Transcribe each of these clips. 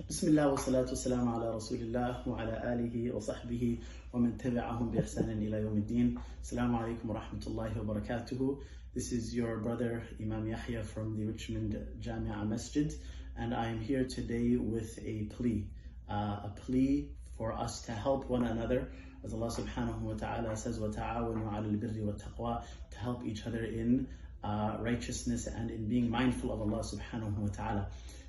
بسم الله والصلاة والسلام على رسول الله وعلى آله وصحبه ومن تبعهم بإحسان إلى يوم الدين. Assalamu alaikum wa rahmatullahi wa barakatuhu. This is your brother Imam Yahya from the Richmond Jamia Masjid, and I am here today with a plea for us to help one another. As Allah subhanahu wa ta'ala says, وَتَعَاوَنُوا عَلَى الْبِرِّ وَالتَّقْوَى, to help each other in righteousness and in being mindful of Allah subhanahu wa ta'ala.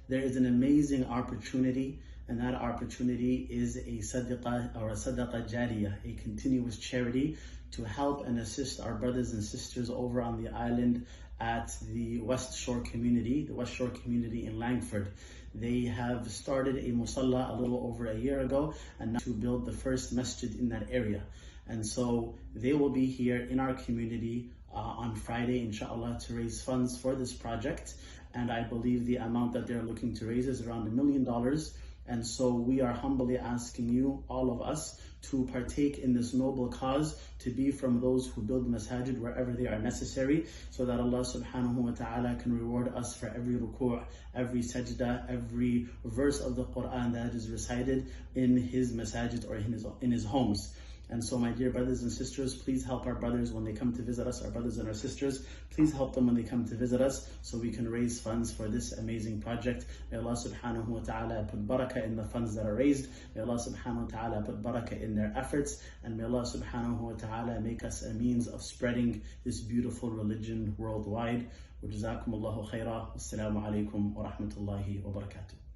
There is an amazing opportunity, and that opportunity is a sadaqah or a sadaqah jariyah, a continuous charity to help and assist our brothers and sisters over on the island at the West Shore community, in Langford. They have started a musalla a little over a year ago, and now to build the first masjid in that area. And so they will be here in our community on Friday, inshallah, to raise funds for this project. And I believe the amount that they're looking to raise is around $1 million. And so we are humbly asking you, all of us, to partake in this noble cause, to be from those who build masajid wherever they are necessary, so that Allah subhanahu wa ta'ala can reward us for every ruku', every sajda, every verse of the Quran that is recited in his masajid or in his homes. And so, my dear brothers and sisters, please help our brothers when they come to visit us, our brothers and our sisters. Please help them when they come to visit us so we can raise funds for this amazing project. May Allah subhanahu wa ta'ala put barakah in the funds that are raised. May Allah subhanahu wa ta'ala put barakah in their efforts. And may Allah subhanahu wa ta'ala make us a means of spreading this beautiful religion worldwide. Wa jazakumullahu khaira. Wassalamu alaikum wa rahmatullahi wa barakatuh.